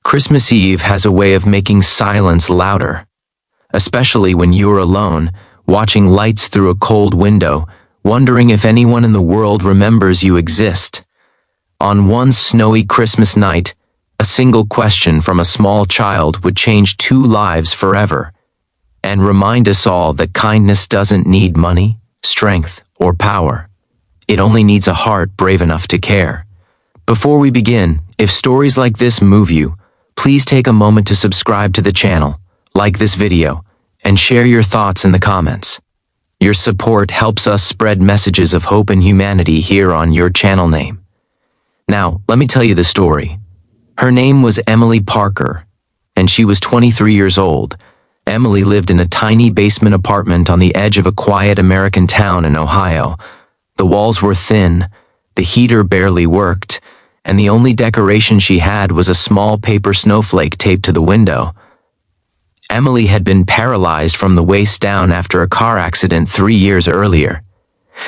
Christmas Eve has a way of making silence louder, especially when you're alone, watching lights through a cold window, wondering if anyone in the world remembers you exist. On one snowy Christmas night, a single question from a small child would change 2 lives forever, and remind us all that kindness doesn't need money, strength, or power. It only needs a heart brave enough to care. Before we begin, if stories like this move you, please take a moment to subscribe to the channel, like this video, and share your thoughts in the comments. Your support helps us spread messages of hope and humanity here on your channel name. Now, let me tell you the story. Her name was Emily Parker, and she was 23 years old. Emily lived in a tiny basement apartment on the edge of a quiet American town in Ohio. The walls were thin, the heater barely worked, and the only decoration she had was a small paper snowflake taped to the window. Emily had been paralyzed from the waist down after a car accident 3 years earlier.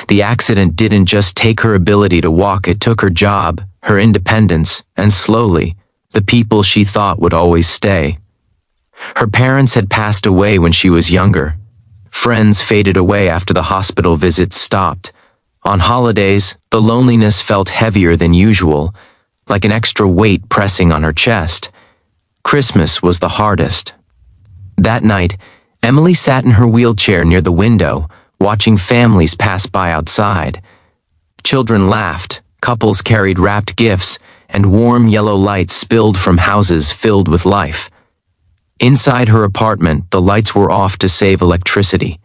The accident didn't just take her ability to walk, it took her job, her independence, and slowly, the people she thought would always stay. Her parents had passed away when she was younger. Friends faded away after the hospital visits stopped. On holidays, the loneliness felt heavier than usual, like an extra weight pressing on her chest. Christmas was the hardest. That night, Emily sat in her wheelchair near the window, watching families pass by outside. Children laughed, couples carried wrapped gifts, and warm yellow lights spilled from houses filled with life. Inside her apartment, the lights were off to save electricity.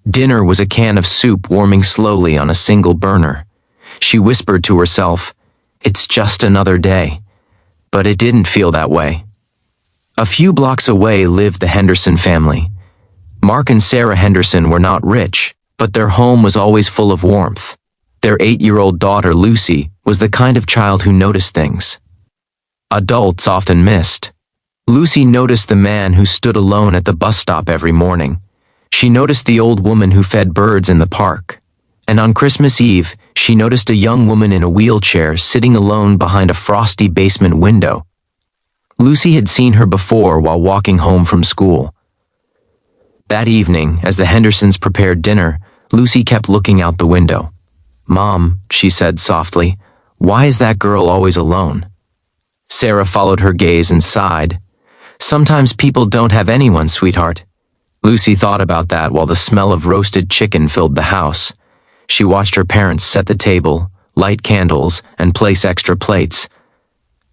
Dinner was a can of soup warming slowly on a single burner. She whispered to herself, "It's just another day." But it didn't feel that way. A few blocks away lived the Henderson family. Mark and Sarah Henderson were not rich, but their home was always full of warmth. Their 8-year-old daughter, Lucy, was the kind of child who noticed things adults often missed. Lucy noticed the man who stood alone at the bus stop every morning. She noticed the old woman who fed birds in the park. And on Christmas Eve, she noticed a young woman in a wheelchair sitting alone behind a frosty basement window. Lucy had seen her before while walking home from school. That evening, as the Hendersons prepared dinner, Lucy kept looking out the window. "Mom," she said softly, "why is that girl always alone?" Sarah followed her gaze and sighed. "Sometimes people don't have anyone, sweetheart." Lucy thought about that while the smell of roasted chicken filled the house. She watched her parents set the table, light candles, and place extra plates.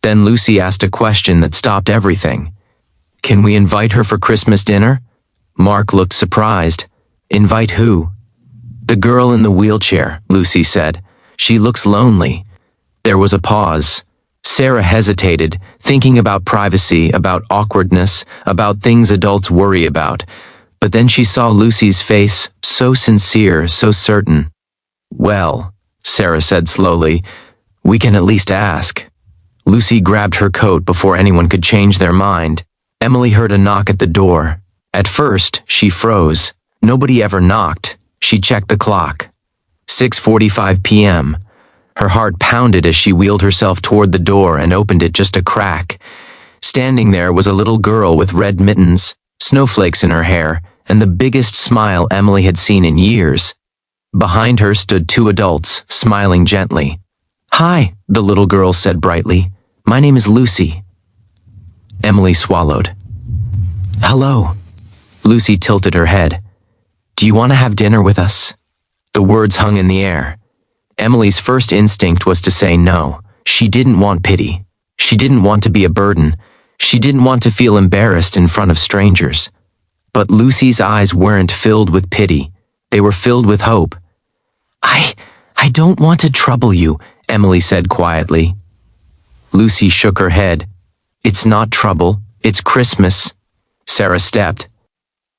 Then Lucy asked a question that stopped everything. "Can we invite her for Christmas dinner?" Mark looked surprised. "Invite who?" "The girl in the wheelchair," Lucy said. "She looks lonely." There was a pause. Sarah hesitated, thinking about privacy, about awkwardness, about things adults worry about. But then she saw Lucy's face, so sincere, so certain. "Well," Sarah said slowly, "we can at least ask." Lucy grabbed her coat before anyone could change their mind. Emily heard a knock at the door. At first, she froze. Nobody ever knocked. She checked the clock. 6:45 p.m. Her heart pounded as she wheeled herself toward the door and opened it just a crack. Standing there was a little girl with red mittens, snowflakes in her hair, and the biggest smile Emily had seen in years. Behind her stood 2 adults, smiling gently. "Hi," the little girl said brightly. "My name is Lucy." Emily swallowed. "Hello." Lucy tilted her head. "Do you want to have dinner with us?" The words hung in the air. Emily's first instinct was to say no. She didn't want pity. She didn't want to be a burden. She didn't want to feel embarrassed in front of strangers. But Lucy's eyes weren't filled with pity. They were filled with hope. I don't want to trouble you," Emily said quietly. Lucy shook her head. "It's not trouble. It's Christmas." Sarah stepped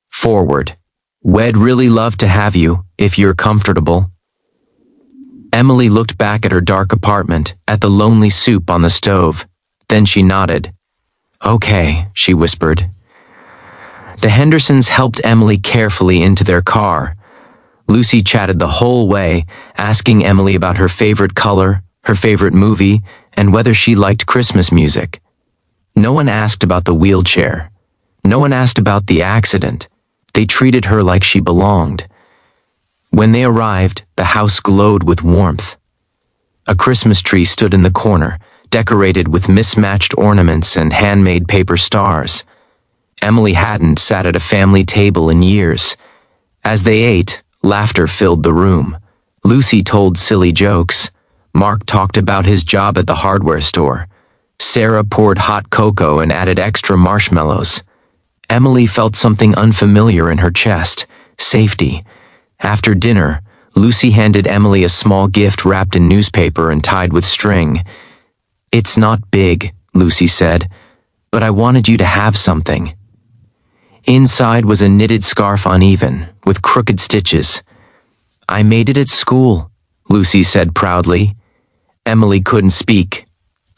forward. "We'd really love to have you, if you're comfortable." Emily looked back at her dark apartment, at the lonely soup on the stove. Then she nodded. "Okay," she whispered. The Hendersons helped Emily carefully into their car. Lucy chatted the whole way, asking Emily about her favorite color, her favorite movie, and whether she liked Christmas music. No one asked about the wheelchair. No one asked about the accident. They treated her like she belonged. When they arrived, the house glowed with warmth. A Christmas tree stood in the corner, decorated with mismatched ornaments and handmade paper stars. Emily hadn't sat at a family table in years. As they ate, laughter filled the room. Lucy told silly jokes. Mark talked about his job at the hardware store. Sarah poured hot cocoa and added extra marshmallows. Emily felt something unfamiliar in her chest, safety. After dinner, Lucy handed Emily a small gift wrapped in newspaper and tied with string. "It's not big," Lucy said, "but I wanted you to have something." Inside was a knitted scarf, uneven, with crooked stitches. "I made it at school," Lucy said proudly. Emily couldn't speak.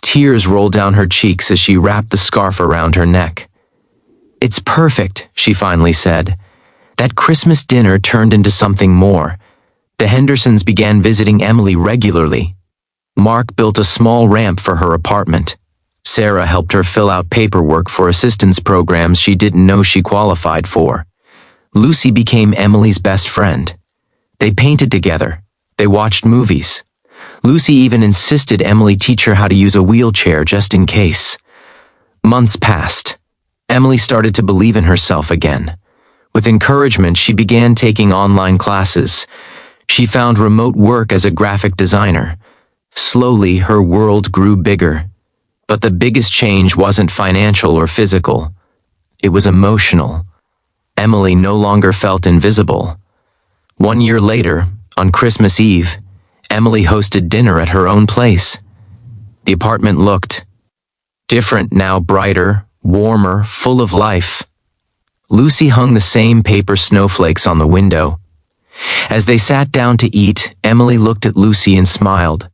Tears rolled down her cheeks as she wrapped the scarf around her neck. "It's perfect," she finally said. That Christmas dinner turned into something more. The Hendersons began visiting Emily regularly. Mark built a small ramp for her apartment. Sarah helped her fill out paperwork for assistance programs she didn't know she qualified for. Lucy became Emily's best friend. They painted together. They watched movies. Lucy even insisted Emily teach her how to use a wheelchair just in case. Months passed. Emily started to believe in herself again. With encouragement, she began taking online classes. She found remote work as a graphic designer. Slowly, her world grew bigger. But the biggest change wasn't financial or physical. It was emotional. Emily no longer felt invisible. 1 year later, on Christmas Eve, Emily hosted dinner at her own place. The apartment looked different now, brighter, warmer, full of life. Lucy hung the same paper snowflakes on the window. As they sat down to eat, Emily looked at Lucy and smiled.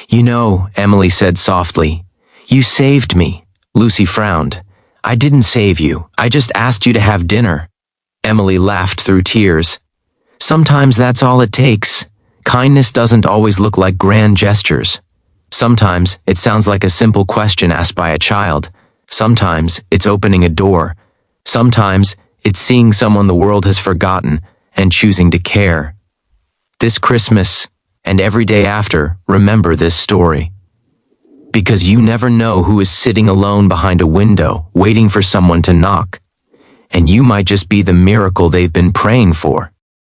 "You know," Emily said softly, "you saved me." Lucy frowned. "I didn't save you. I just asked you to have dinner." Emily laughed through tears. "Sometimes that's all it takes. Kindness doesn't always look like grand gestures. Sometimes it sounds like a simple question asked by a child. Sometimes it's opening a door. Sometimes it's seeing someone the world has forgotten and choosing to care." This Christmas, and every day after, remember this story. Because you never know who is sitting alone behind a window, waiting for someone to knock. And you might just be the miracle they've been praying for.